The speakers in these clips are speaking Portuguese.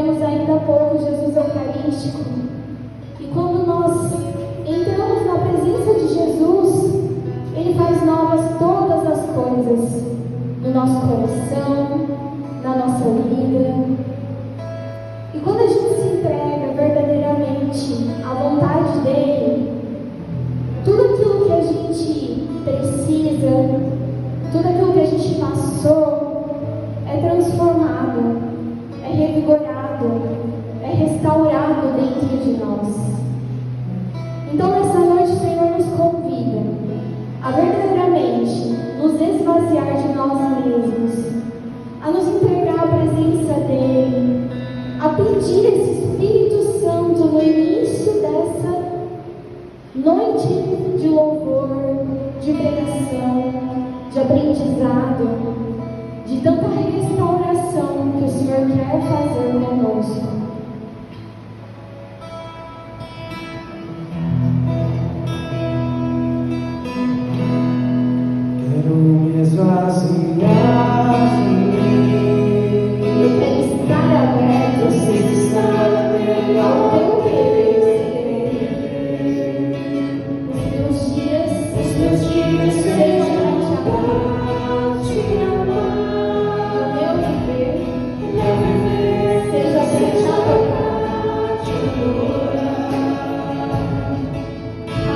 celebramos ainda há pouco Jesus Eucarístico. E quando nós entramos na presença de Jesus, Ele faz novas todas as coisas no nosso coração, na nossa vida. E quando a gente se entrega verdadeiramente à vontade dEle, tudo aquilo que a gente precisa, tudo aquilo que a gente passou, é transformado, é revigorado, é restaurado dentro de nós. Então, nessa noite, o Senhor nos convida a verdadeiramente nos esvaziar de nós mesmos, a nos entregar à presença dEle, a pedir esse Espírito Santo no início dessa noite de louvor, de pregação, de aprendizado, de tanta restauração que o Senhor quer fazer conosco. Quero me esvaziar de mim. Eu quero estar aberto, Preciso estar aberto ao teu querer. Os meus dias sejam para te amar. O meu viver seja para te adorar.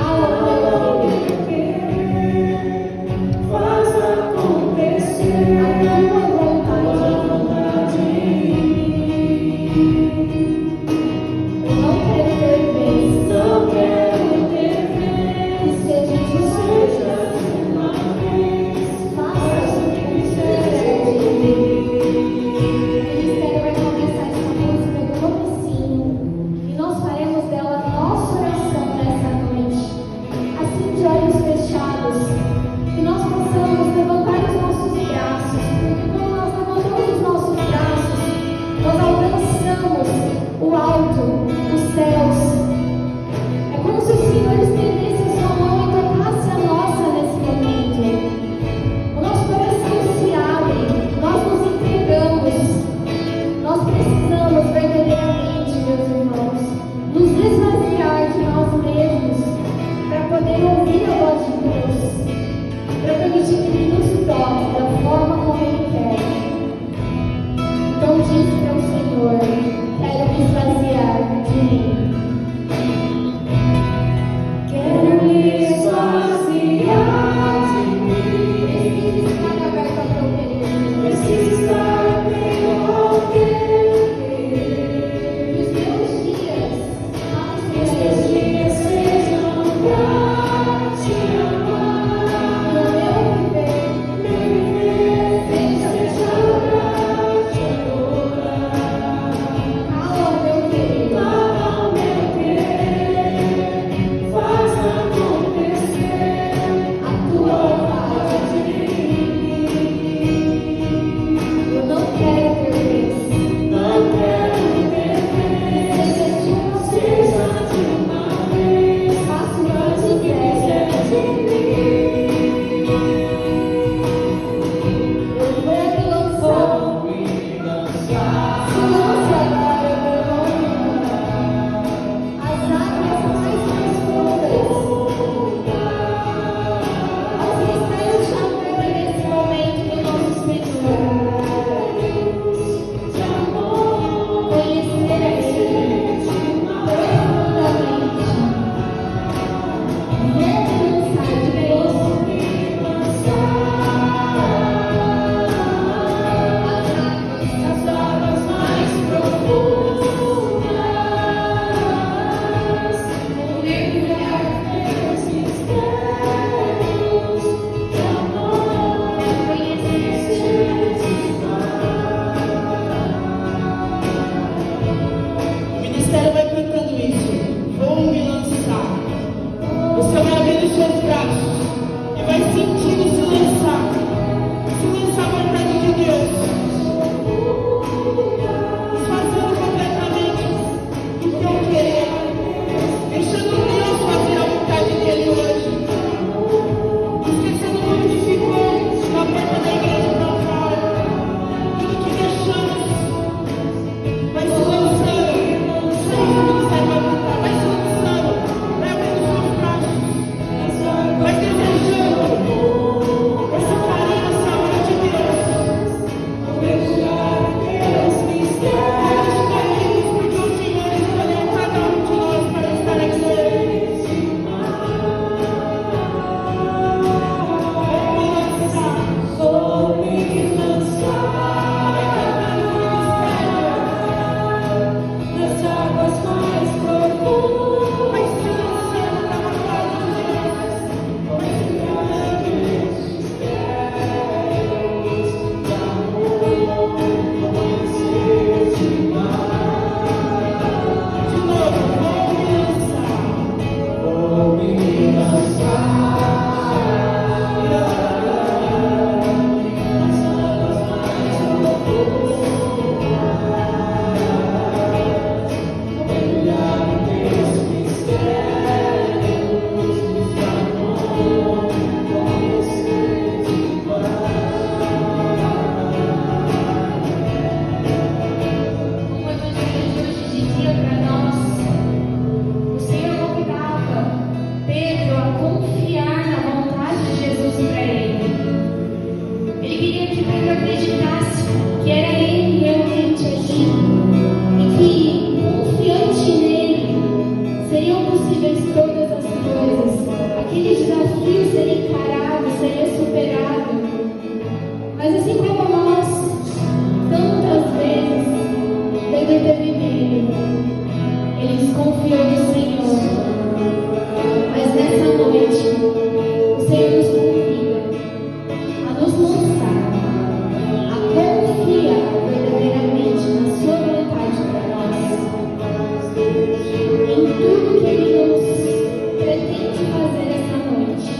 Ao meu querer, faz acontecer a tua vontade. Eu não quero ter vez, Não quero ter vez, que seja de seja você. uma vez. Faça o que quiser de mim. O ministério vai começar essa música do comecinho e nós faremos dela nossa oração nessa noite. Assim, de olhos fechados, que nós possamos levantar os nossos braços, porque quando nós levantamos os nossos braços, nós alcançamos o alto, os céus. É como se o Senhor estendesse a sua mão e tocasse a nossa nesse momento. O nosso coração se abre, nós nos entregamos. Nós precisamos verdadeiramente, meus irmãos, nos esvaziar de nós mesmos para poder ouvir a voz de Deus, para permitir que Ele nos toque da forma como Ele quer. Então diz para o Senhor: quero me esvaziar de mim. que, confiante nele, seriam possíveis todas as coisas. Aquele desafio seria encarado, seria superado. Mas assim como nós, tantas vezes, tendo teve medo, ele desconfiou do Senhor. Mas nessa noite, o Senhor nos convida a nos lançar, a confiar verdadeiramente na sua vontade para nós, em tudo que Ele nos pretende fazer essa noite,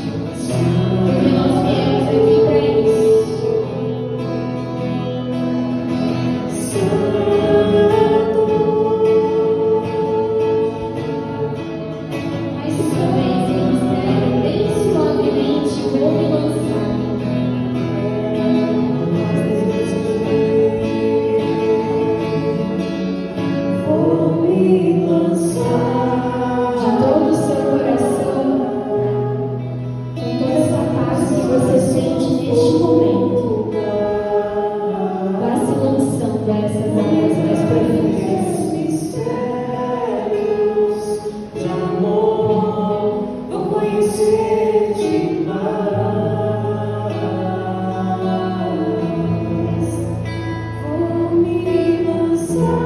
porque nós viemos aqui para isso. Mas talvez Ele espere bem suavemente vou me lançar. Vou me lançar De todo o seu coração, com toda essa paz que você sente neste momento, vá se lançando a essas águas mais profundas. mistérios de amor, vou conhecer-te mais. Vou me lançar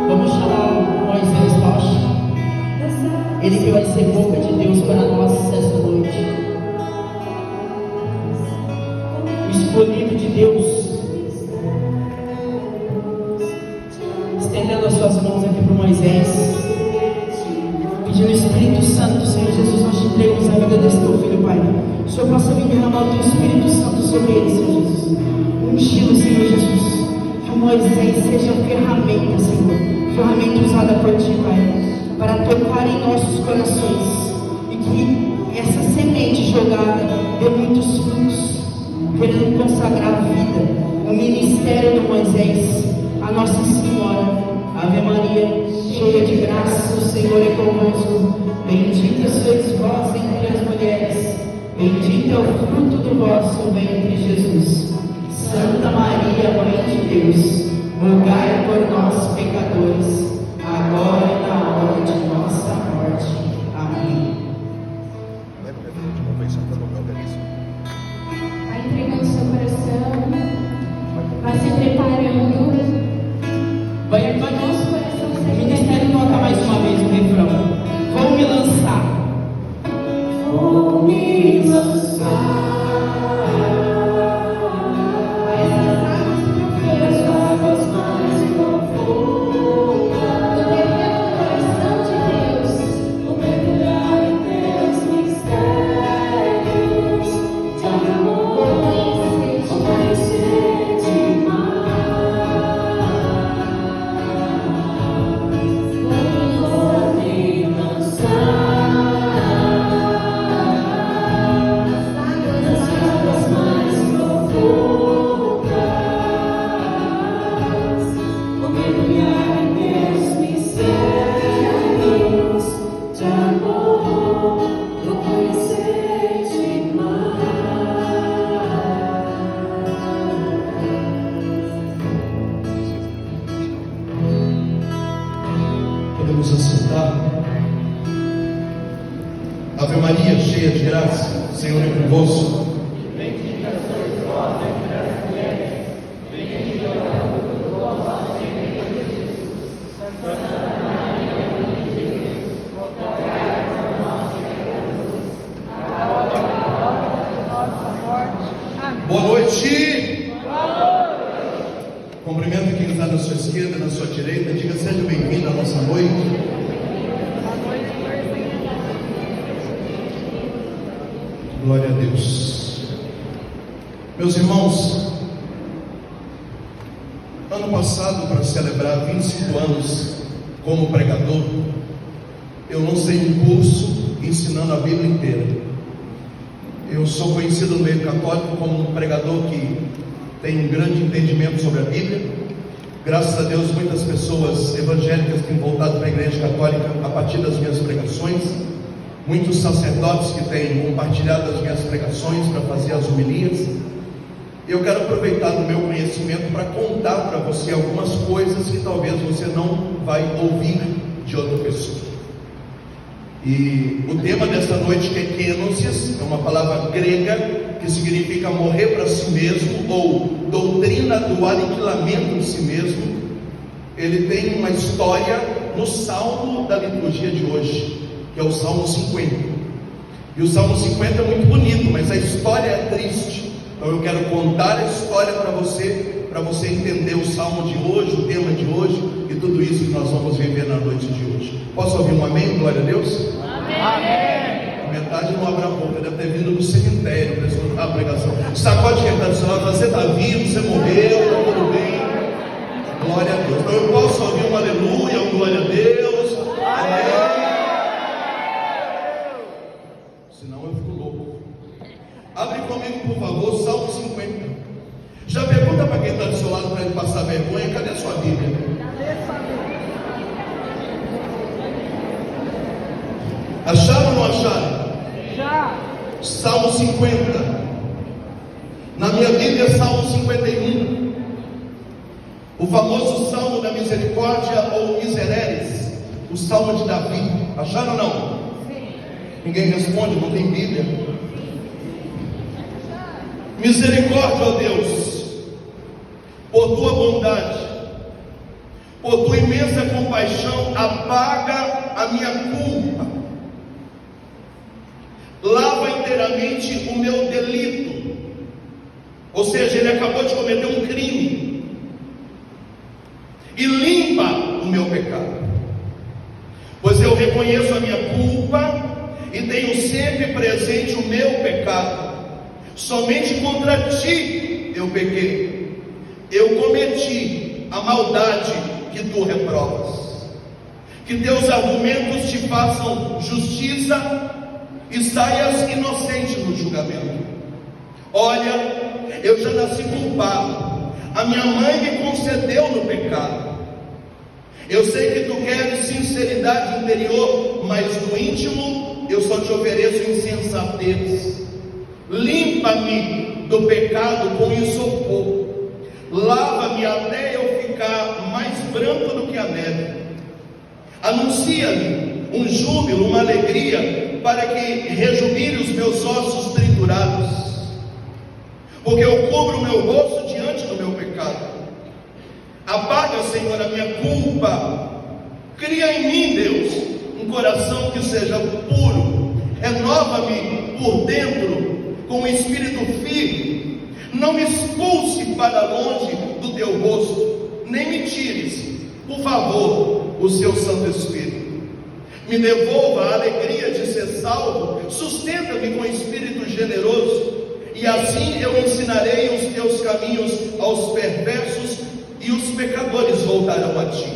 Vamos chamar Moisés Rocha. Ele que vai ser boca de Deus para nós esta noite. O escolhido de Deus, estendendo as suas mãos aqui para Moisés, pedindo o Espírito Santo, Senhor Jesus, nós te entregamos a vida desse teu filho, Pai. O Senhor possa vir derramar o teu Espírito Santo sobre ele, Senhor Jesus. Ungido, Senhor Jesus. Que Moisés seja ferramenta, Senhor, ferramenta usada por ti, Pai, para tocar em nossos corações, e que essa semente jogada dê muitos frutos, querendo consagrar a vida, o ministério de Moisés, a Nossa Senhora. Ave Maria, cheia de graça, o Senhor é convosco. Bendita sois vós entre as mulheres, bendito é o fruto do vosso ventre, Jesus. Santa Maria, Mãe de Deus, rogai por nós, pecadores, agora e na hora de nossa morte. Amém. Vai entregando seu coração, vai se preparando. Vai Nosso coração o sempre ministério toca mais uma vez o refrão. Vou me lançar. vou me lançar essas águas as profundas, águas mais profundas. no mergulhar no coração de Deus. Vou mergulhar em teus mistérios de amor, vou conhecer-te mais. Vou me lançar nas águas mais profundas. Vou mergulhar em teus mistérios de amor, vou conhecer-te mais. Podemos assentar. Ave Maria, cheia de graça, o Senhor é convosco. Boa noite. Cumprimento quem está na sua esquerda, na sua direita. Diga, seja bem-vindo à nossa noite. Glória a Deus. Meus irmãos, ano passado, para celebrar 25 anos como pregador, eu lancei um curso ensinando a Bíblia inteira. Eu sou conhecido no meio católico como um pregador que tem um grande entendimento sobre a Bíblia. Graças a Deus, muitas pessoas evangélicas têm voltado para a igreja católica a partir das minhas pregações. Muitos sacerdotes que têm compartilhado as minhas pregações para fazer as homilias. Eu quero aproveitar do meu conhecimento para contar para você algumas coisas que talvez você não vai ouvir de outra pessoa. E o tema desta noite, que é kenosis, é uma palavra grega que significa morrer para si mesmo, ou doutrina do aniquilamento de si mesmo. Ele tem uma história no salmo da liturgia de hoje, que é o Salmo 50. E o Salmo 50 é muito bonito, mas a história é triste. Então eu quero contar a história para você entender o salmo de hoje, o tema de hoje e tudo isso que nós vamos viver na noite de hoje. Posso ouvir um amém? Glória a Deus? Amém! Metade não abre a boca, deve ter vindo do cemitério para escutar a pregação. Sacode quem está do seu lado, você está vivo, você morreu, está tudo bem. Glória a Deus. Então eu posso ouvir um aleluia, um glória a Deus. Amém! Senão eu fico louco. Abre comigo, por favor, Salmo 50. Já pergunta para quem está do seu lado para ele passar vergonha: cadê a sua Bíblia? Acharam ou não acharam? Já. Salmo 50. Na minha Bíblia é Salmo 51. O famoso Salmo da Misericórdia, ou Misereres, o Salmo de Davi. Acharam ou não? Sim. Ninguém responde, não tem Bíblia. Misericórdia, ó Deus, por tua bondade, por tua imensa compaixão, apaga a minha culpa, lava inteiramente o meu delito. Ou seja, ele acabou de cometer um crime, e limpa o meu pecado, pois eu reconheço a minha culpa e tenho sempre presente o meu pecado. Somente contra ti eu pequei, eu cometi a maldade que tu reprovas. Que teus argumentos te façam justiça e saias inocente no julgamento. Olha, eu já nasci culpado, a minha mãe me concedeu no pecado. Eu sei que tu queres sinceridade interior, mas no íntimo eu só te ofereço insensatez. Limpa-me do pecado com isopor, lava-me até eu ficar mais branco do que a neve. Anuncia-me um júbilo, uma alegria, para que rejubile os meus ossos triturados, porque eu cubro o meu rosto diante do meu pecado. Apaga, Senhor, a minha culpa. Cria em mim, Deus, um coração que seja puro. Renova-me por dentro com um espírito firme. Não me expulse para longe do teu rosto, nem me tires, por favor, o seu Santo Espírito. Me devolva a alegria de ser salvo, sustenta-me com espírito generoso, e assim eu ensinarei os teus caminhos aos perversos, e os pecadores voltarão a ti.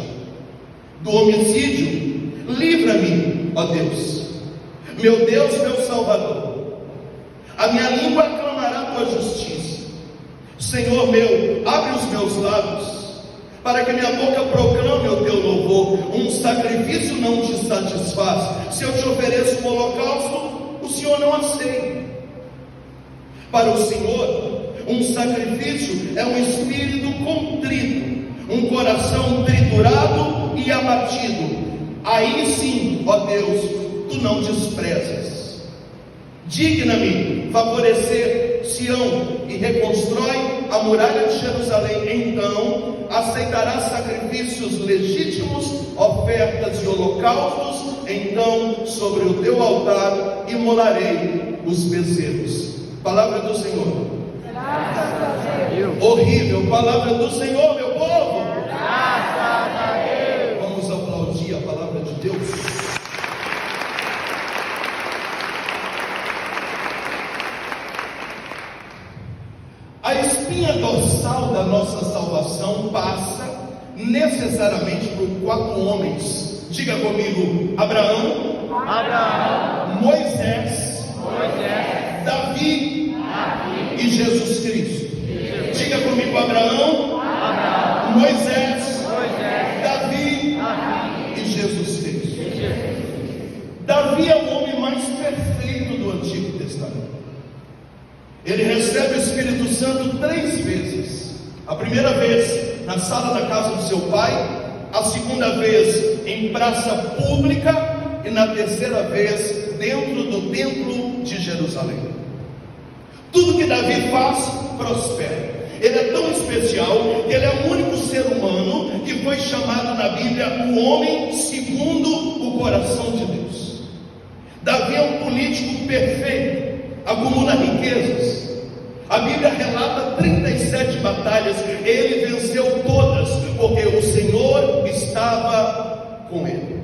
Do homicídio, livra-me, ó Deus, meu Deus, meu Salvador. A minha língua aclamará tua justiça. Senhor meu, abre os meus lábios, para que minha boca proclame o teu louvor. Um sacrifício não te satisfaz. Se eu te ofereço um holocausto, o Senhor não aceita. Para o Senhor, um sacrifício é um espírito contrito, um coração triturado e abatido. Aí sim, ó Deus, tu não desprezas. Digna-me favorecer Sião e reconstrói a muralha de Jerusalém. Então aceitarás sacrifícios legítimos, ofertas e holocaustos. Então sobre o teu altar imolarei os bezerros. Palavra do Senhor. Graças a Deus. Horrível palavra do Senhor, meu povo. Graças a Deus. Vamos aplaudir a palavra de Deus. A espinha dorsal da nossa salvação passa necessariamente por 4 homens. Diga comigo: Abraão, Moisés, Davi e Jesus Cristo. Diga comigo: Abraão, Moisés, Davi e Jesus Cristo. Davi é o homem mais perfeito do Antigo Testamento. Ele recebe o Espírito Santo 3 vezes. A primeira vez na sala da casa do seu pai, a segunda vez em praça pública e na terceira vez dentro do templo de Jerusalém. Tudo que Davi faz prospera. Ele é tão especial que ele é o único ser humano que foi chamado na Bíblia o homem segundo o coração de Deus. Davi é um político perfeito, acumula riquezas. A Bíblia relata 37 batalhas, ele venceu todas, porque o Senhor estava com ele.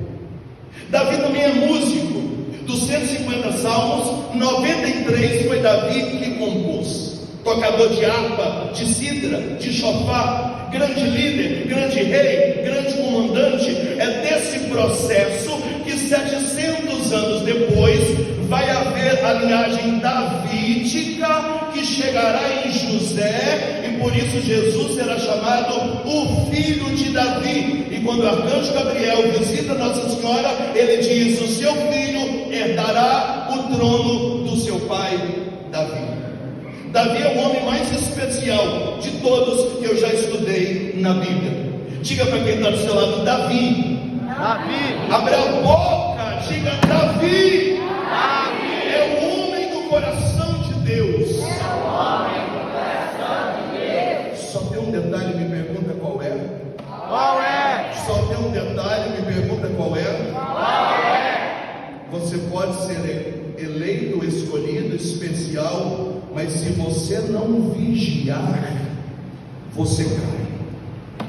Davi também é músico. Dos 150 salmos, 93 foi Davi que compôs. Tocador de harpa, de cidra, de chofar, grande líder, grande rei, grande comandante. É desse processo que 700 anos depois vai haver a linhagem davídica que chegará em José, e por isso Jesus será chamado o filho de Davi. E quando o arcanjo Gabriel visita Nossa Senhora, ele diz: o seu filho herdará o trono do seu pai Davi. Davi é o homem mais especial de todos que eu já estudei na Bíblia. Diga para quem está do seu lado: Davi. Davi. Abre a boca, diga: Davi. Davi. É o homem do coração de Deus. É o homem do coração de Deus. Só tem um detalhe, me pergunta qual é? Qual é? Só tem um detalhe, me pergunta qual é? Qual é? Você pode ser eleito, escolhido, especial, mas se você não vigiar, você cai.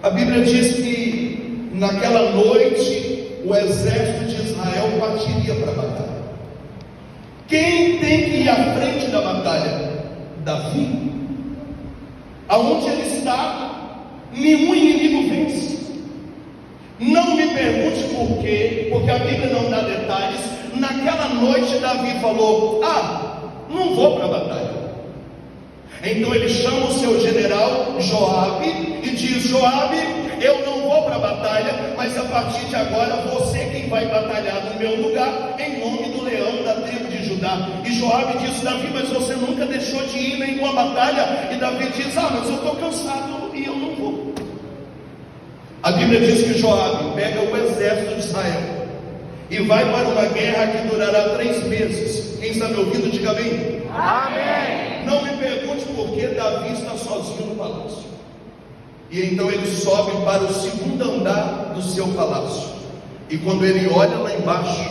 A Bíblia diz que naquela noite o exército de Israel partiria para a batalha. Quem tem que ir à frente da batalha? Davi. Aonde ele está, nenhum inimigo vence. Não me pergunte por quê, porque a Bíblia não dá detalhes. Naquela noite Davi falou: não vou para a batalha. Então ele chama o seu general Joabe e diz: Joabe, eu não vou para a batalha, mas a partir de agora você quem vai batalhar no meu lugar, em nome do leão da tribo de Judá. E Joabe diz: Davi, mas você nunca deixou de ir em nenhuma batalha. E Davi diz: mas eu estou cansado e eu não vou. A Bíblia diz que Joabe pega o exército de Israel e vai para uma guerra que durará 3 meses. Quem está me ouvindo, diga amém. Amém. Não me pergunte por que Davi está sozinho no palácio. E então ele sobe para o 2º andar do seu palácio. E quando ele olha lá embaixo,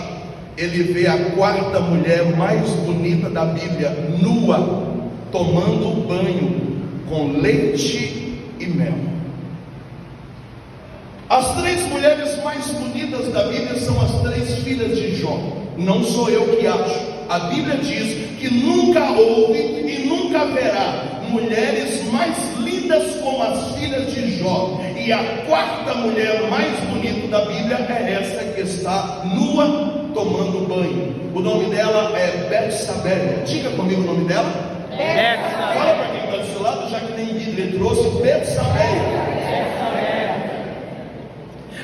ele vê a 4ª mulher mais bonita da Bíblia, nua, tomando banho com leite e mel. As 3 mulheres mais bonitas da Bíblia são as 3 filhas de Jó. Não sou eu que acho. A Bíblia diz que nunca houve e nunca haverá mulheres mais lindas como as filhas de Jó. E a 4ª mulher mais bonita da Bíblia é essa que está nua tomando banho. O nome dela é Betsabé. Diga comigo o nome dela. Betsabé. Fala para quem está do seu lado, já que nem Bíblia trouxe. Betsabé.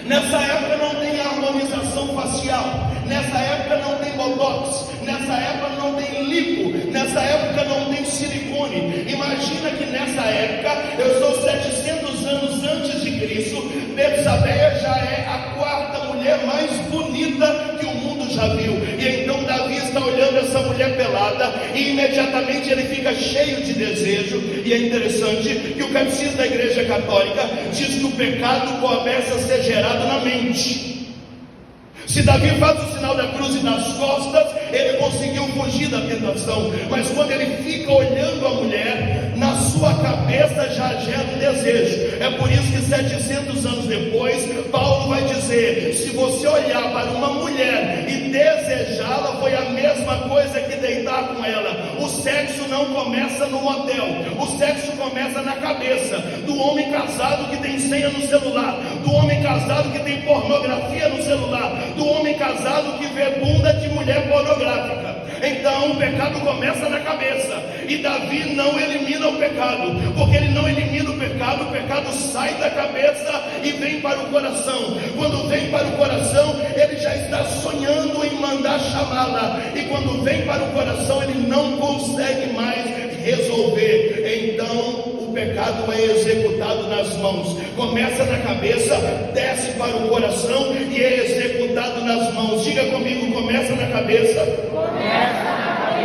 Nessa época não tem harmonização facial, nessa época não tem botox, nessa época não tem lipo, nessa época não tem silicone. Imagina que nessa época, eu sou 700 anos antes de Cristo, Betsabé já é a 4ª mulher mais bonita que o mundo já viu. E então Davi está olhando essa mulher pelada e imediatamente ele fica cheio de desejo. E é interessante que o catecismo da Igreja Católica diz que o pecado começa a ser gerado na mente. Se Davi faz o sinal da cruz e das costas, ele conseguiu fugir da tentação. Mas quando ele fica olhando a mulher, na sua cabeça já gera um desejo. É por isso que 700 anos depois, Paulo vai dizer: se você olhar para uma mulher e desejá-la, foi a mesma coisa que deitar com ela. O sexo não começa no motel, o sexo começa na cabeça do homem casado que tem senha no celular, do homem casado que tem pornografia no celular, do homem casado que vê bunda de mulher pornográfica. Então o pecado começa na cabeça, e Davi não elimina o pecado, porque ele não elimina o pecado sai da cabeça e vem para o coração. Quando vem para o coração, ele já está sonhando em mandar a chamá-la, e quando vem para o coração, ele não consegue mais resolver. Então o pecado é executado nas mãos. Começa na cabeça, desce para o coração e é executado nas mãos. Diga comigo: começa na cabeça,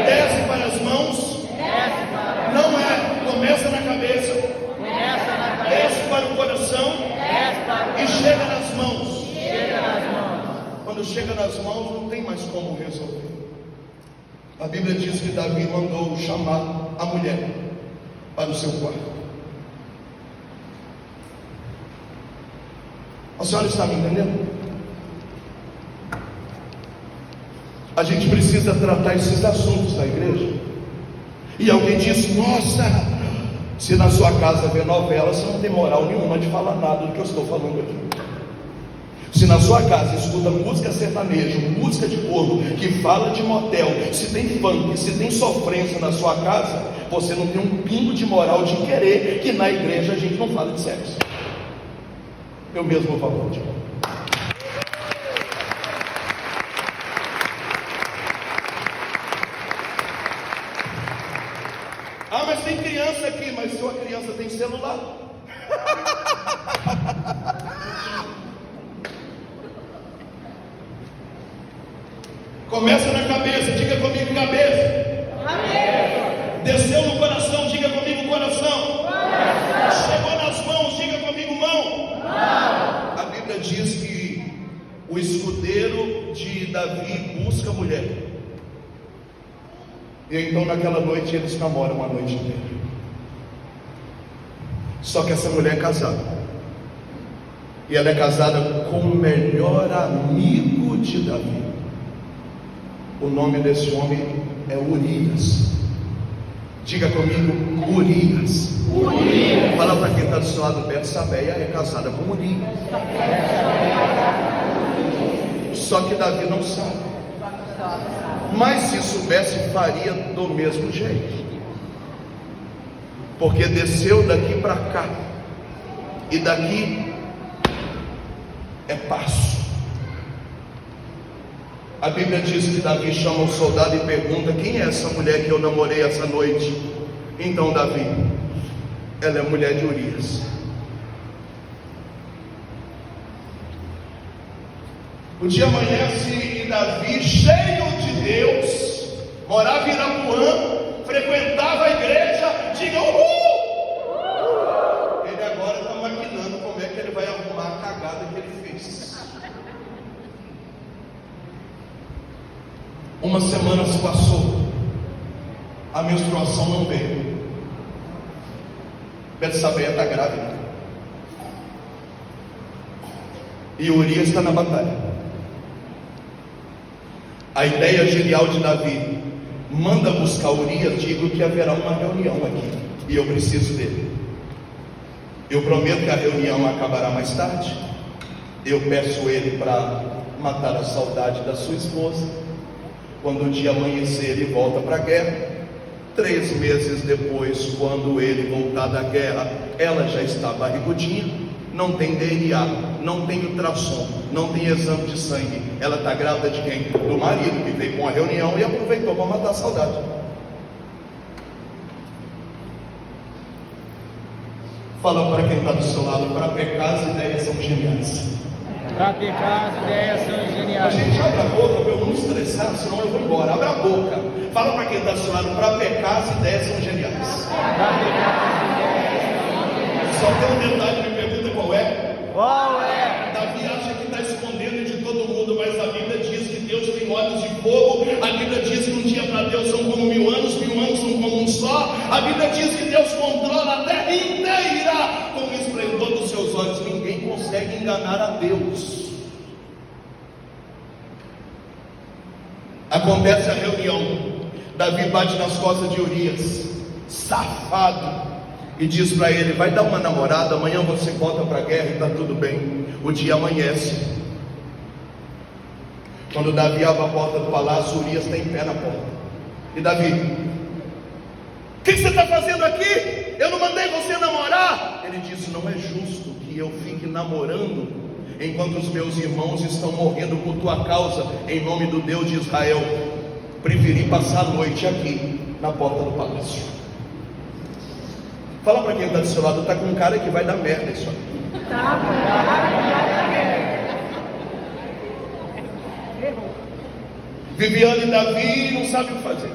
desce para as mãos. Não é, começa na cabeça, desce para o coração e chega nas mãos. Quando chega nas mãos, não tem mais como resolver. A Bíblia diz que Davi mandou chamar a mulher para o seu quarto. A senhora está me entendendo? A gente precisa tratar esses assuntos na igreja. E alguém diz: nossa, se na sua casa vê novela, você não tem moral nenhuma de falar nada do que eu estou falando aqui. Se na sua casa escuta música sertaneja, música de corno, que fala de motel, se tem funk, se tem sofrência na sua casa, você não tem um pingo de moral de querer que na igreja a gente não fale de sexo. Eu mesmo vou falar de moral. Ah, mas tem criança aqui. Mas sua criança tem celular. Começa na cabeça, diga comigo cabeça. Desceu no coração, diga comigo coração. Chegou nas mãos, diga comigo mão. A Bíblia diz que o escudeiro de Davi busca a mulher. E então naquela noite eles namoram a noite inteira. Só que essa mulher é casada. E ela é casada com o melhor amigo de Davi. O nome desse homem é Urias. Diga comigo, Urias. Fala para quem está do seu lado: Betsabeia é casada com Urias. Só que Davi não sabe. Mas se soubesse, faria do mesmo jeito. Porque desceu daqui para cá, e daqui é passo. A Bíblia diz que Davi chama um soldado e pergunta: quem é essa mulher que eu namorei essa noite? Então Davi: ela é mulher de Urias. O dia amanhece e Davi, cheio de Deus, morava em Irapuã, frequentava a igreja. Diga uhul! Ele agora está maquinando como é que ele vai arrumar a cagada que ele fez. Uma semana se passou, a menstruação não veio. Betsabeia está grávida, e Urias está na batalha. A ideia genial de Davi: manda buscar Urias, digo que haverá uma reunião aqui, e eu preciso dele. Eu prometo que a reunião acabará mais tarde. Eu peço ele para matar a saudade da sua esposa. Quando o dia amanhecer, ele volta para a guerra. 3 meses depois, quando ele voltar da guerra, ela já está barrigudinha, não tem DNA, não tem ultrassom, não tem exame de sangue. Ela está grávida de quem? Do marido, que veio com a reunião e aproveitou para matar a saudade. Fala para quem está do seu lado: para pecar as ideias são geniais. Para pecar as ideias são A geniais. gente abre a boca para eu não estressar, senão eu vou embora. Abre a boca. Fala para quem está do seu lado: para pecar as ideias são geniais. Só tem um detalhe, me pergunta qual é. Qual é? Davi acha que está escondendo de todo mundo, mas a Bíblia diz que Deus tem olhos de fogo. A Bíblia diz que um dia para Deus são como 1000 anos, 1000 anos são como um só. A Bíblia diz que Deus controla a terra inteira com o esplendor dos seus olhos. Ninguém consegue enganar a Deus. Acontece a reunião. Davi bate nas costas de Urias, safado, e diz para ele: vai dar uma namorada, amanhã você volta para a guerra e está tudo bem. O dia amanhece. Quando Davi abre a porta do palácio, Urias está em pé na porta. E Davi: o que você está fazendo aqui? Eu não mandei você namorar. Ele disse: não é justo que eu fique namorando enquanto os meus irmãos estão morrendo por tua causa, em nome do Deus de Israel, preferi passar a noite aqui, na porta do palácio. Fala para quem está do seu lado, está com um cara que vai dar merda isso aí. Viviane e Davi não sabem o que fazer.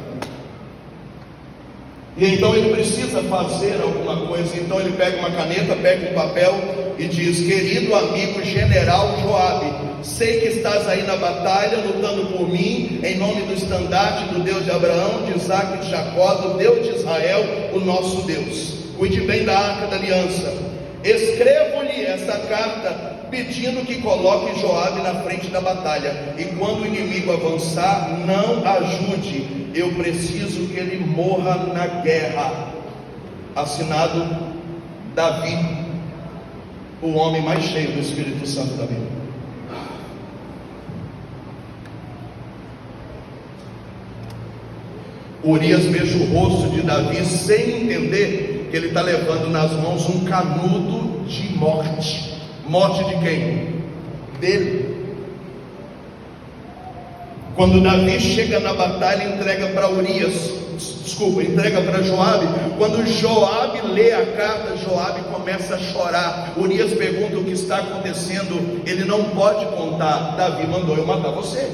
E então ele precisa fazer alguma coisa. Então ele pega uma caneta, pega um papel e diz: querido amigo general Joabe, sei que estás aí na batalha lutando por mim, em nome do estandarte do Deus de Abraão, de Isaac e de Jacó, do Deus de Israel, o nosso Deus. Cuide bem da arca da aliança. Escrevo-lhe esta carta pedindo que coloque Joabe na frente da batalha, e quando o inimigo avançar, não ajude. Eu preciso que ele morra na guerra. Assinado Davi, o homem mais cheio do Espírito Santo da Bíblia. Urias beija o rosto de Davi sem entender que ele está levando nas mãos um canudo de morte. Morte de quem? Dele. Quando Davi chega na batalha, entrega para Joabe. Quando Joabe lê a carta, Joabe começa a chorar. Urias pergunta o que está acontecendo. Ele não pode contar. Davi mandou eu matar você.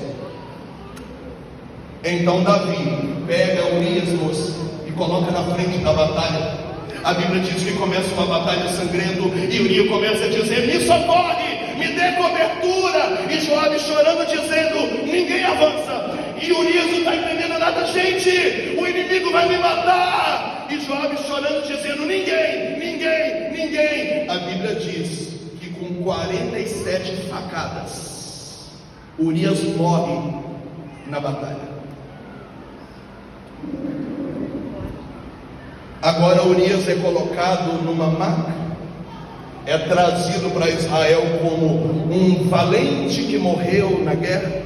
Então Davi pega Urias, moça, e coloca na frente da batalha. A Bíblia diz que começa uma batalha sangrando, e Urias começa a dizer: me socorre, me dê cobertura. E Joabe chorando dizendo: ninguém avança. E Urias não está entendendo nada. Gente, o inimigo vai me matar. E Joabe chorando dizendo: ninguém. A Bíblia diz que com 47 facadas Urias morre na batalha. Agora Urias é colocado numa maca, é trazido para Israel como um valente que morreu na guerra.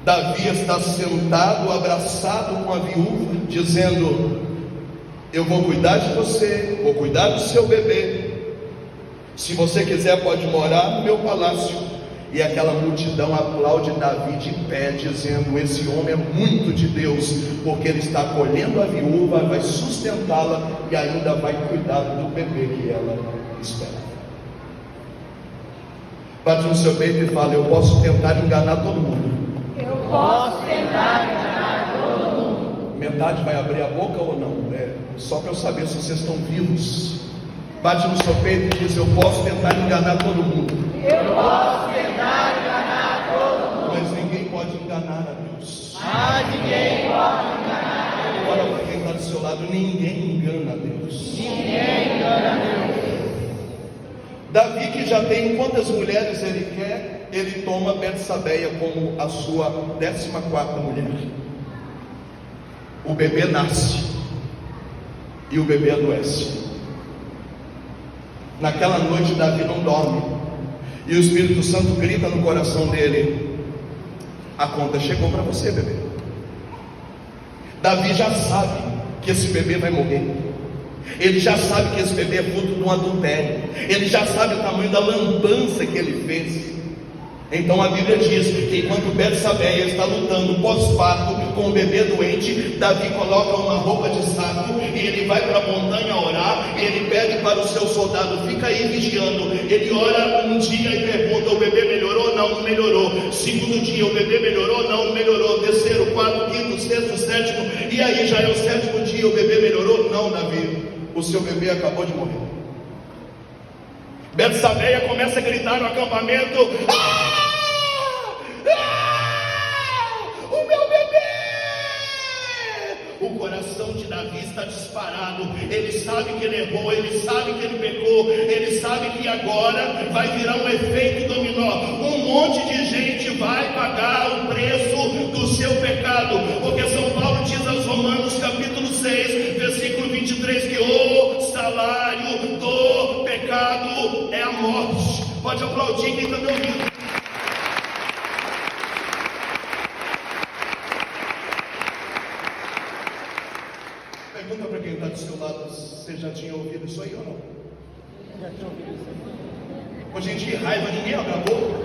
Davi está sentado, abraçado com a viúva, dizendo: eu vou cuidar de você, vou cuidar do seu bebê, se você quiser pode morar no meu palácio. E aquela multidão aplaude Davi de pé, dizendo: esse homem é muito de Deus, porque ele está acolhendo a viúva, vai sustentá-la e ainda vai cuidar do bebê que ela espera. Bate no seu peito e fala: eu posso tentar enganar todo mundo. Eu posso tentar enganar todo mundo. Metade vai abrir a boca ou não? É só para eu saber se vocês estão vivos. Bate no seu peito e diz: eu posso tentar enganar todo mundo. Eu posso tentar enganar todo mundo. Mas ninguém pode enganar a Deus. Mas ninguém pode enganar a Deus. Olha para quem está do seu lado: ninguém engana a Deus. Ninguém engana a Deus. Davi, que já tem quantas mulheres ele quer, ele toma Betsabeia como a sua 14ª mulher. O bebê nasce e o bebê adoece. Naquela noite Davi não dorme, e o Espírito Santo grita no coração dele: a conta chegou para você, bebê. Davi já sabe que esse bebê vai morrer. Ele já sabe que esse bebê é fruto de um adultério. Ele já sabe o tamanho da lambança que ele fez. Então a Bíblia diz que enquanto Betsabeia está lutando pós-parto com o bebê doente, Davi coloca uma roupa de saco e ele vai para a montanha orar. E ele pede para o seu soldado: fica aí vigiando. Ele ora um dia e pergunta: o bebê melhorou? Não melhorou. Segundo dia: o bebê melhorou? Não melhorou. Terceiro, quarto, quinto, sexto, sétimo, e aí já é o 7º dia: o bebê melhorou? Não, Davi, o seu bebê acabou de morrer. Betsabeia começa a gritar no acampamento: o meu bebê! O coração de Davi está disparado. Ele sabe que ele errou, ele sabe que ele pecou, ele sabe que agora vai virar um efeito dominó. Um monte de gente vai pagar o preço do seu pecado, porque São Paulo diz aos Romanos capítulo 6, versículo 23, que o salário do pecado é a morte. Pode aplaudir quem está me ouvindo. Pergunta para quem está do seu lado: você já tinha ouvido isso aí ou não? Com gente de raiva, ninguém abre a boca.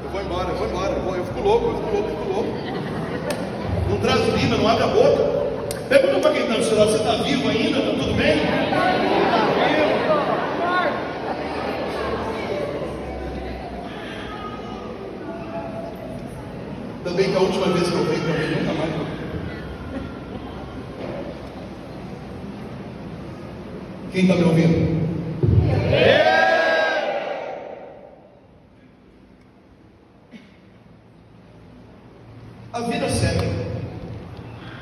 Eu vou embora. Eu fico louco. Não traz vida, não abre a boca. Pergunta para quem está do seu lado, você está vivo ainda? Está tudo bem? Também que a última vez que eu venho também nunca mais. Quem está me ouvindo? A vida segue.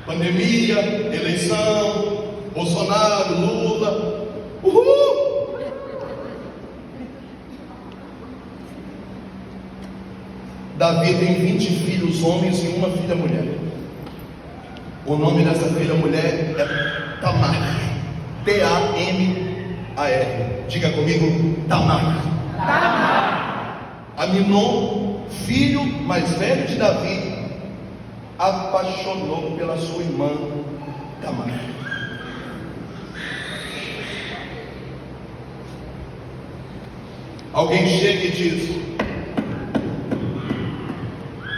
Pandemia, eleição, Bolsonaro, Lula. Uhul! Davi tem 20 filhos homens e uma filha mulher. O nome dessa filha mulher é Tamar. T-A-M-A-R. Diga comigo, Tamar. Aminon, filho mais velho de Davi, apaixonou pela sua irmã Tamar. Alguém chega e diz: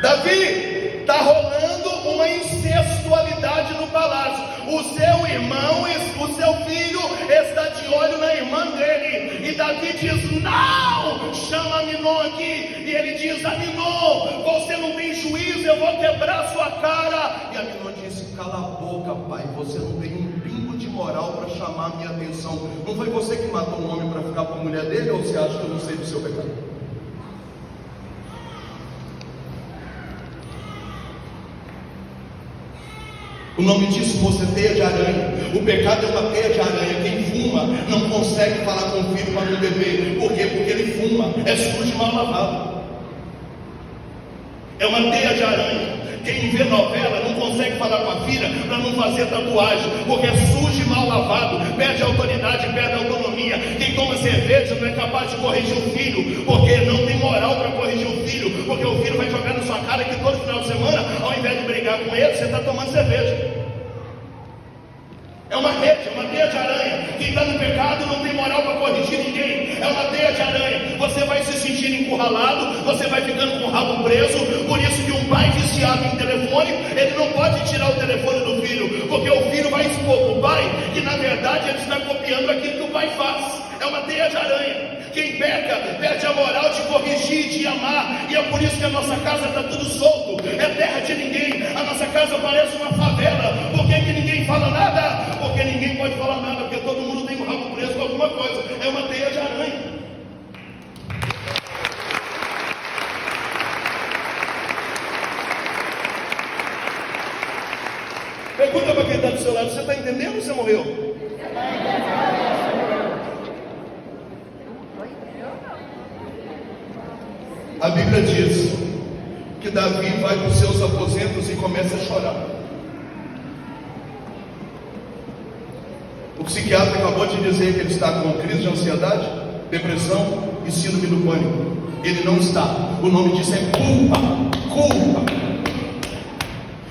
Davi, está rolando uma incestualidade no palácio. O seu irmão, o seu filho está de olho na irmã dele. E Davi diz: não, chama Aminon aqui. E ele diz: Aminon, você não tem juízo, eu vou quebrar sua cara. E Aminon disse: cala a boca, pai, você não tem um pingo de moral para chamar a minha atenção. Não foi você que matou um homem para ficar com a mulher dele, ou você acha que eu não sei do seu pecado? O nome disso, você teia de aranha. O pecado é uma teia de aranha. Quem fuma não consegue falar com o filho para não beber. Por quê? Porque ele fuma, é sujo e mal lavado. É uma teia de aranha. Quem vê novela não consegue falar com a filha para não fazer tatuagem, porque é sujo e mal lavado, perde autoridade, perde autonomia. Quem toma cerveja não é capaz de corrigir o filho, porque não tem moral para corrigir o filho, porque o filho vai jogar na sua cara que todo final de semana, ao invés de brigar com ele, você está tomando cerveja. É uma rede, é uma teia de aranha. Quem está no pecado não tem moral para corrigir ninguém. É uma teia de aranha. Você vai se sentir encurralado, você vai ficando com o rabo preso. Por isso que um pai viciado em telefone, ele não pode tirar o telefone do filho, porque o filho vai expor para o pai que na verdade ele está copiando aquilo que o pai faz. É uma teia de aranha. Quem peca, perde a moral de corrigir, de amar. E é por isso que a nossa casa está tudo solto. É terra de ninguém. A nossa casa parece uma favela. Por que ninguém fala nada? Porque ninguém pode falar nada, porque todo mundo tem um rabo preso com alguma coisa. É uma teia de aranha. Pergunta para quem está do seu lado: você está entendendo ou você morreu? A Bíblia diz que Davi vai para os seus aposentos e começa a chorar. O psiquiatra acabou de dizer que ele está com crise de ansiedade, depressão e síndrome do pânico. Ele não está. O nome disso é culpa.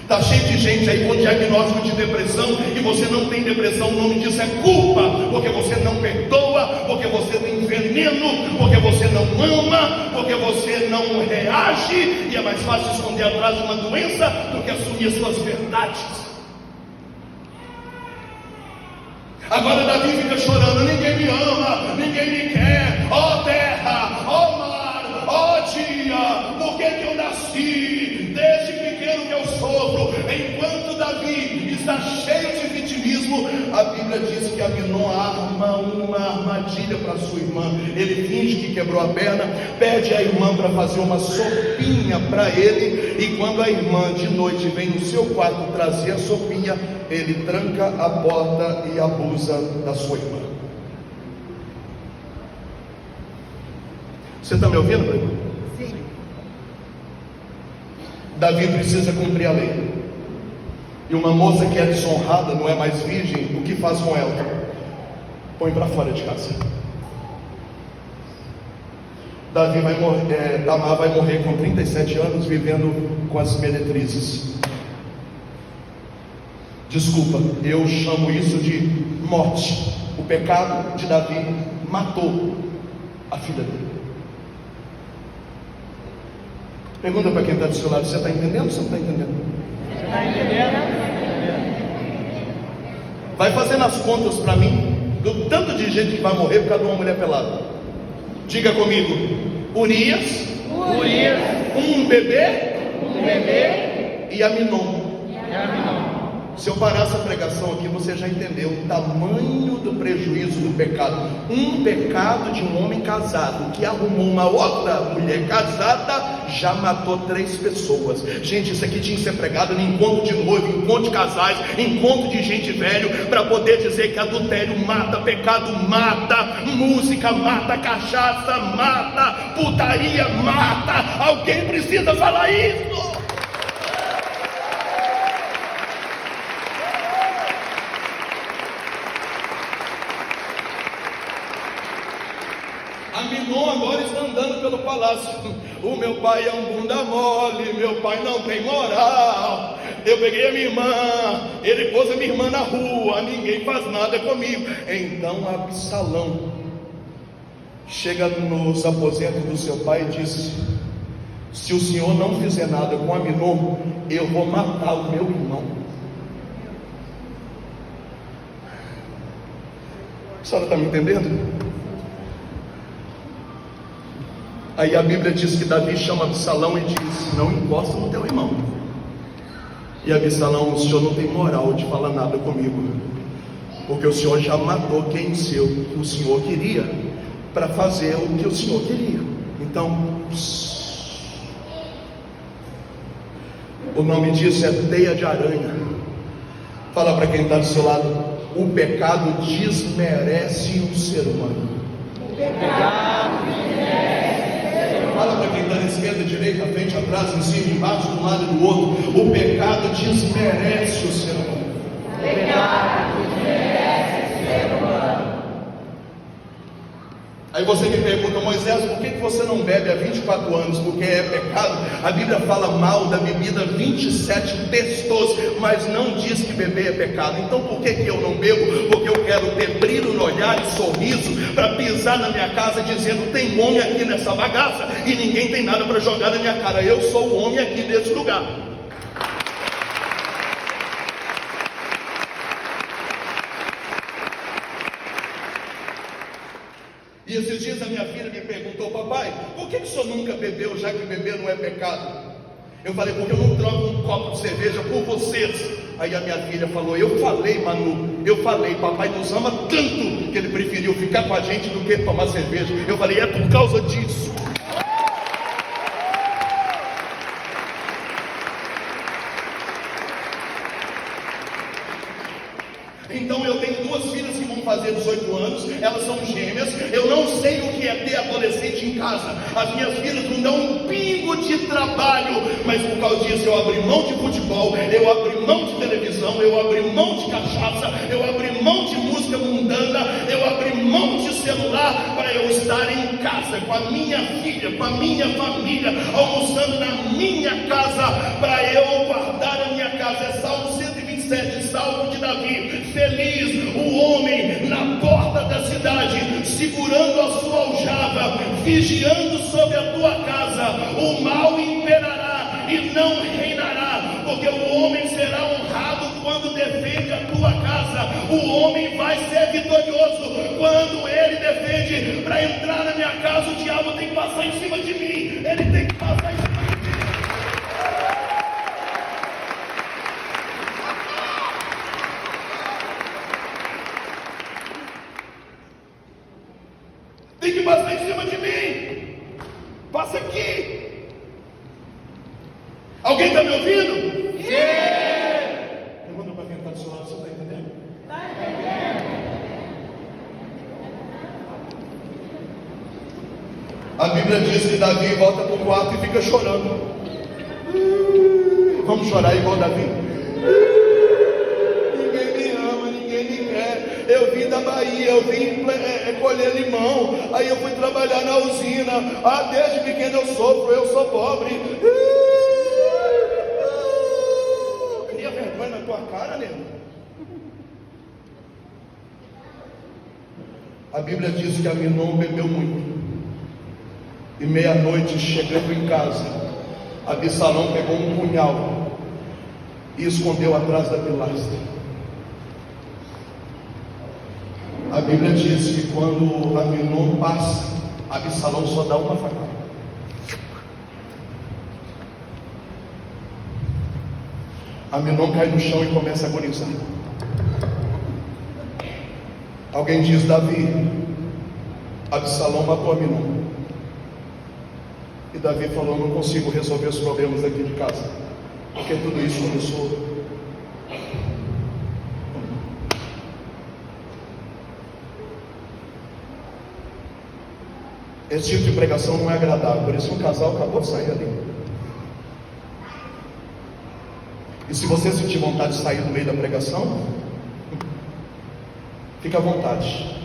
Está cheio de gente aí com diagnóstico de depressão e você não tem depressão. O nome disso é culpa, porque você não perdoa, porque você tem veneno, porque você não ama, porque você não reage. E é mais fácil esconder atrás de uma doença do que assumir as suas verdades. Agora Davi fica chorando: ninguém me ama, ninguém me quer. Ó terra, ó mar, ó dia, por que eu nasci? Desde pequeno que eu sofro. Enquanto Davi está cheio de vitimismo, a Bíblia diz que Aminon arma uma armadilha para sua irmã. Ele finge que quebrou a perna, pede a irmã para fazer uma sopinha para ele, e quando a irmã de noite vem no seu quarto trazer a sopinha, ele tranca a porta e abusa da sua irmã. Você está me ouvindo, meu irmão? Sim. Davi precisa cumprir a lei. E uma moça que é desonrada, não é mais virgem, o que faz com ela? Põe para fora de casa. Davi vai morrer, Tamar vai morrer com 37 anos, vivendo com as meretrizes. Desculpa, eu chamo isso de morte. O pecado de Davi matou a filha dele. Pergunta para quem está do seu lado: você está entendendo ou você não está entendendo? Você está entendendo? Vai fazendo as contas para mim do tanto de gente que vai morrer por causa de uma mulher pelada. Diga comigo: Urias, um bebê e Aminon. Se eu parar essa pregação aqui, você já entendeu o tamanho do prejuízo do pecado. Um pecado de um homem casado que arrumou uma outra mulher casada já matou 3 pessoas. Gente, isso aqui tinha que ser pregado em encontro de noivo, encontro de casais, encontro de gente velho, para poder dizer que adultério mata, pecado mata, música mata, cachaça mata, putaria mata. Alguém precisa falar isso. Aminon agora está andando pelo palácio. O meu pai é um bunda mole, meu pai não tem moral. Eu peguei a minha irmã, ele pôs a minha irmã na rua, ninguém faz nada comigo. Então Absalão chega nos aposentos do seu pai e disse: se o senhor não fizer nada com Aminon, eu vou matar o meu irmão. A senhora está me entendendo? Aí a Bíblia diz que Davi chama Absalão e diz: não encosta no teu irmão. E Absalão: o senhor não tem moral de falar nada comigo, porque o senhor já matou quem o senhor queria, para fazer o que o senhor queria. Então, o nome disso é teia de aranha. Fala para quem está do seu lado: o pecado desmerece o ser humano. O pecado desmerece. Fala para quem está na esquerda, direita, frente, atrás, em cima, embaixo, de um lado e do outro: o pecado desmerece o ser humano. O pecado desmerece o ser humano. Aí você me pergunta: Moisés, por que você não bebe há 24 anos? Porque é pecado? A Bíblia fala mal da bebida 27 textos, mas não diz que beber é pecado. Então por que eu não bebo? Porque eu quero ter brilho no olhar e sorriso, para pisar na minha casa dizendo: tem homem aqui nessa bagaça, e ninguém tem nada para jogar na minha cara. Eu sou o homem aqui desse lugar. E esses dias a minha filha me perguntou: papai, por que o senhor nunca bebeu, já que beber não é pecado? Eu falei: porque eu não troco um copo de cerveja por vocês. Aí a minha filha falou: eu falei, Manu, papai nos ama tanto que ele preferiu ficar com a gente do que tomar cerveja. Eu falei: é por causa disso. Então eu tenho 2 filhas que vão fazer 18 anos, elas são gêmeas. Eu não sei o que é ter adolescente em casa. As minhas filhas não dão um pingo de trabalho, mas por causa disso eu abri mão de futebol, eu abri mão de televisão, eu abri mão de cachaça, eu abri mão de música mundana, eu abri mão de celular, para eu estar em casa com a minha filha, com a minha família, almoçando na minha casa, para eu guardar a minha casa. É Salmo 127, Salmo de Davi. Feliz o homem na porta da cidade, segurando a sua aljava, vigiando sobre a tua casa. O mal imperará e não reinará, porque o homem será honrado quando defende a tua casa. O homem vai ser vitorioso quando ele defende. Para entrar na minha casa, o diabo tem que passar em cima de mim. Ele tem que passar em cima de mim. Tem que passar em cima de mim. Passa aqui. Alguém está me ouvindo? Sim. Pergunta para quem está do seu lado: você está entendendo? Está entendendo? A Bíblia diz que Davi volta para o quarto e fica chorando. Vamos chorar igual Davi? Ninguém me ama, ninguém me quer. Eu vim da Bahia, eu vim colher limão, aí eu fui trabalhar na usina. Desde pequeno eu sofro, eu sou pobre. Cria vergonha na tua cara, nego. A Bíblia diz que Aminon bebeu muito. E meia-noite, chegando em casa, Absalão pegou um punhal e escondeu atrás da pilastra. A Bíblia diz que quando Aminon passa, Absalão só dá uma facada. Aminon cai no chão e começa a agonizar. Alguém diz: Davi, Absalão matou Aminon. E Davi falou: não consigo resolver os problemas aqui de casa, porque tudo isso começou. Esse tipo de pregação não é agradável, por isso um casal acabou de sair ali. E se você sentir vontade de sair do meio da pregação, fica à vontade.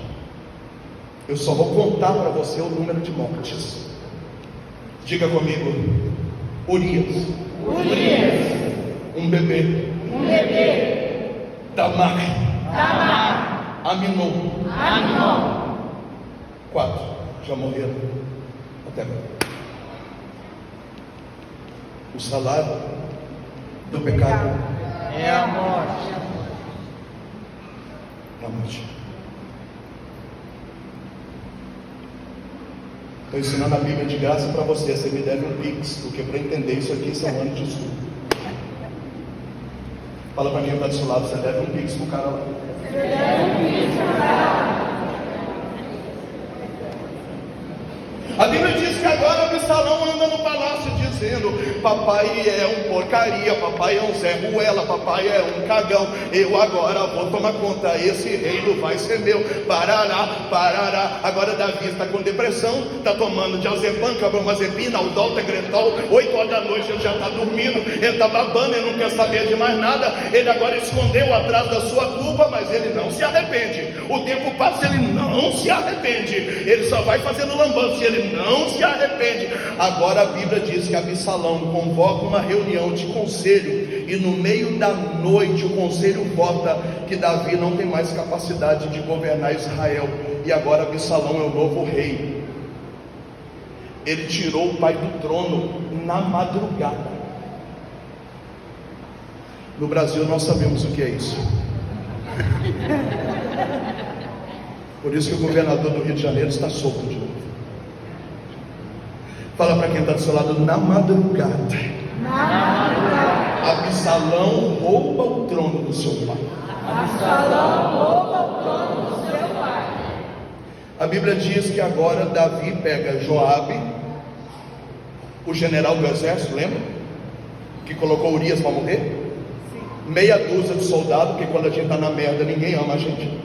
Eu só vou contar para você o número de mortes. Diga comigo: Urias. Um bebê. Tamar. Aminon. 4 já morreram até agora. O salário do pecado É a morte. é a morte. Estou ensinando a Bíblia de graça para você. Você me deve um pix, porque para entender isso aqui são anos de estudo. Fala para mim que está do seu lado: você deve um pix pro cara lá. A Bíblia diz que agora Absalão anda no palácio dizendo: papai é um porcaria, papai é um Zé Ruela, papai é um cagão, eu agora vou tomar conta, esse reino vai ser meu, parará. Agora Davi está com depressão, está tomando diazepam, carbamazepina, aldol, tegretol, 8 horas da noite ele já está dormindo, ele está babando, ele não quer saber de mais nada, ele agora escondeu atrás da sua culpa, mas ele não se arrepende. O tempo passa, ele não se arrepende, ele só vai fazendo lambança, ele não se arrepende. Agora a Bíblia diz que Absalão convoca uma reunião de conselho, e no meio da noite o conselho vota que Davi não tem mais capacidade de governar Israel, e agora Absalão é o novo rei. Ele tirou o pai do trono na madrugada. No Brasil nós sabemos o que é isso. Por isso que o governador do Rio de Janeiro está solto de novo. Fala para quem está do seu lado: na madrugada. Absalão rouba o trono do seu pai. A Bíblia diz que agora Davi pega Joabe, o general do exército, lembra? Que colocou Urias para morrer? Meia dúzia de soldados, porque quando a gente está na merda ninguém ama a gente,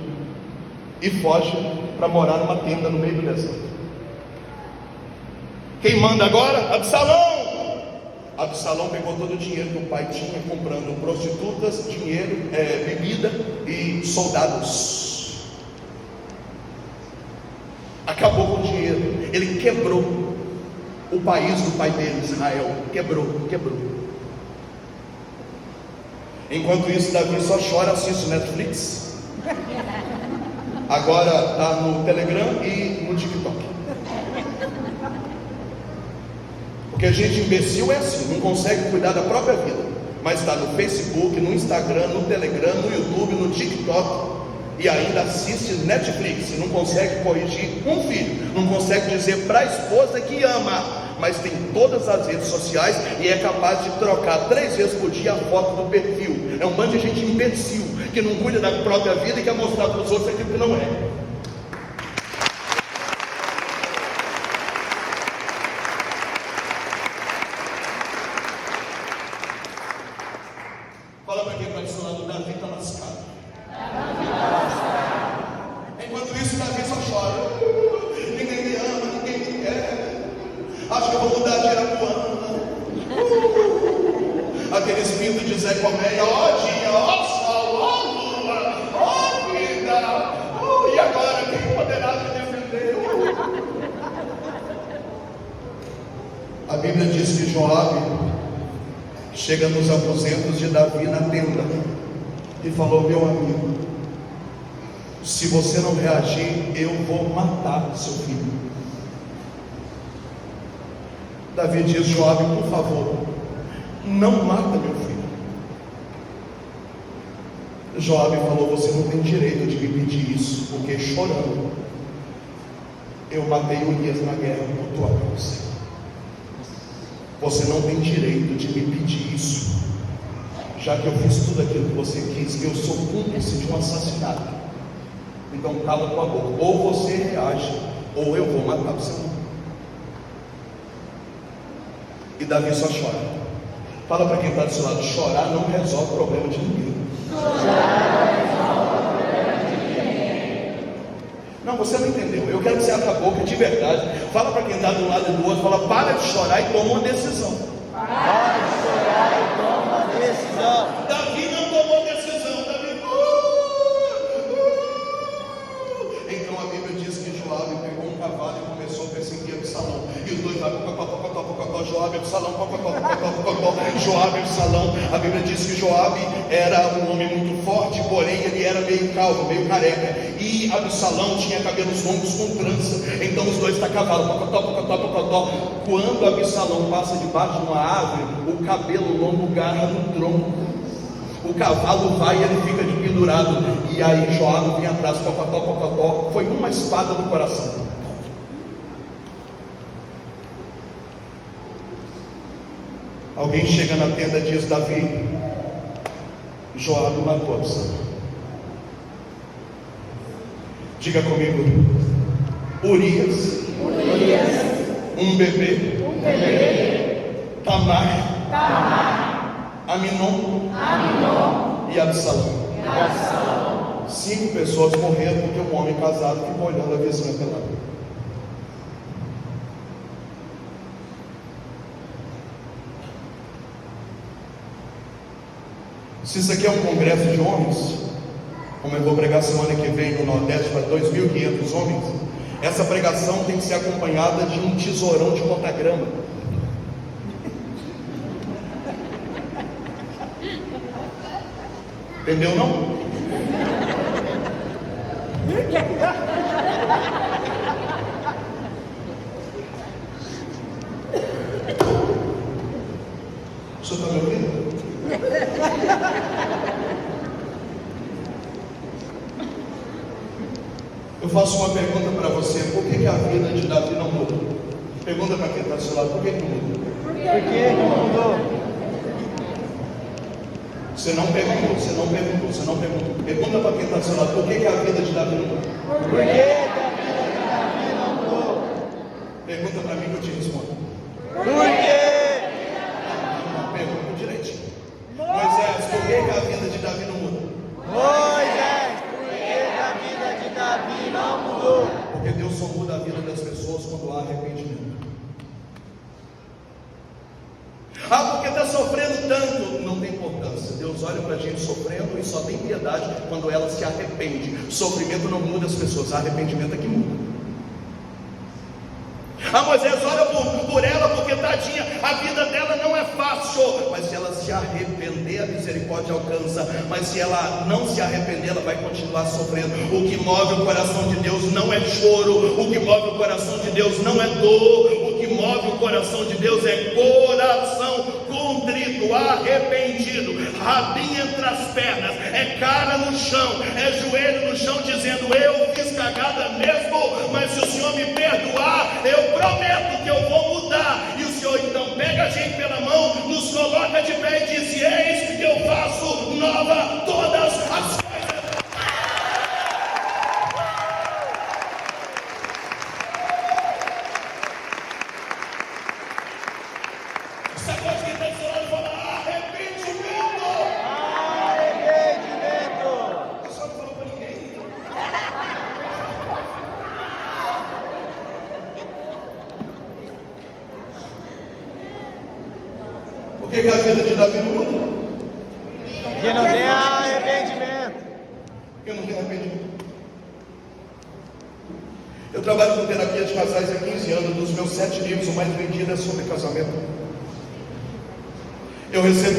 e foge para morar numa tenda no meio do deserto. Quem manda agora? Absalão. Absalão pegou todo o dinheiro que o pai tinha, comprando prostitutas, dinheiro, bebida e soldados. Acabou com o dinheiro. Ele quebrou o país do pai dele, Israel. Quebrou. Enquanto isso, Davi só chora, assiste Netflix. Agora está no Telegram e no TikTok. Porque a gente imbecil é assim, não consegue cuidar da própria vida, mas está no Facebook, no Instagram, no Telegram, no YouTube, no TikTok, e ainda assiste Netflix, e não consegue corrigir um filho, não consegue dizer para a esposa que ama, mas tem todas as redes sociais e é capaz de trocar 3 vezes por dia a foto do perfil. É um bando de gente imbecil que não cuida da própria vida e quer mostrar para os outros aquilo que não é. Fala para quem está do seu lado: Davi está lascado. Enquanto isso, Davi só chora. Ninguém me ama, ninguém me quer. Acho que eu vou mudar de Arapuã. Aqueles pintos de Zé Colmeia: ó dia, ó sol, ó lua, ó vida. E agora quem poderá me defender? A Bíblia diz que Joabe chega nos aposentos de Davi na tenda e falou: meu amigo, Se você não reagir, eu vou matar seu filho. Davi diz: Joabe, por favor, não mata meu filho. Joabe falou: você não tem direito de me pedir isso, porque chorando eu matei Urias na guerra por tua causa. Você não tem direito de me pedir isso, já que eu fiz tudo aquilo que você quis. Eu sou cúmplice de um assassinato. Então cala tua boca, ou você reage, ou eu vou matar você. E Davi só chora. Fala para quem está do seu lado: chorar não resolve o problema de ninguém. Não, você não entendeu. Eu quero que você abra a boca de verdade. Fala para quem está de um lado e do outro. Fala: para de chorar e toma uma decisão. Para de chorar e toma uma decisão. Davi não tomou decisão. Davi. Então a Bíblia diz que Joabe pegou um cavalo e começou a perseguir Absalão. E os dois lá, Joabe, Absalão, Joabe, Absalão. A Bíblia diz que Joabe era um homem muito forte, porém ele era meio calvo, meio careca. E Absalão tinha cabelos longos com trança. Então os dois está cavalo, Quando Absalão passa debaixo de uma árvore, o cabelo longo garra no tronco. O cavalo vai e ele fica de pendurado. E aí Joabe vem atrás, foi uma espada no coração. Alguém chega na tenda e diz: Davi, Joabe matou Absalão. Diga comigo: Urias, um bebê, Tamar, Aminon e Absalão. 5 pessoas morreram porque um homem casado ficou olhando a vizinha pelada. Se isso aqui é um congresso de homens, como eu vou pregar semana que vem no Nordeste para 2.500 homens, essa pregação tem que ser acompanhada de um tesourão de contagrama. Entendeu não? O senhor está me ouvindo? Eu faço uma pergunta para você: por que a vida de Davi não mudou? Pergunta para quem está do seu lado: por que não mudou? Por que não mudou? Você não perguntou. Pergunta para quem está do seu lado: por que a vida de Davi não mudou? Por que a vida de Davi não mudou? Pergunta para mim que eu te respondo. Por quê? Pergunta direitinho. Moisés, por que a vida de Davi não mudou? Moisés, por que a vida de Davi não mudou? Porque Deus só muda a vida das pessoas quando há arrependimento. Porque está sofrendo tanto. Não tem importância. Deus olha para a gente sofrendo e só tem piedade quando ela se arrepende. Sofrimento não muda as pessoas, arrependimento é que muda. Moisés olha por ela, porque tadinha, a vida dela não é fácil, mas se ela se arrepender, a misericórdia alcança. Mas se ela não se arrepender, ela vai continuar sofrendo. O que move o coração de Deus não é choro, o que move o coração de Deus não é dor, o que move o coração de Deus é coração contrito, arrependido, rabinho entre as pernas, é cara no chão, é joelho no chão, dizendo: eu fiz cagada mesmo, mas se o Senhor me perdoar, eu prometo que eu vou mudar. E o Senhor então pega a gente pela mão, nos coloca de pé e diz: eis que eu faço nova todas as coisas. Essa coisa que está do seu lado fala: arrependimento. Eu só não falo para ninguém. Por que a vida de Davi não muda? Que não tem arrependimento. Eu não tenho arrependimento. Eu trabalho com terapia de casais há 15 anos. Dos meus 7 livros, o mais vendido é sobre casamento. Eu recebo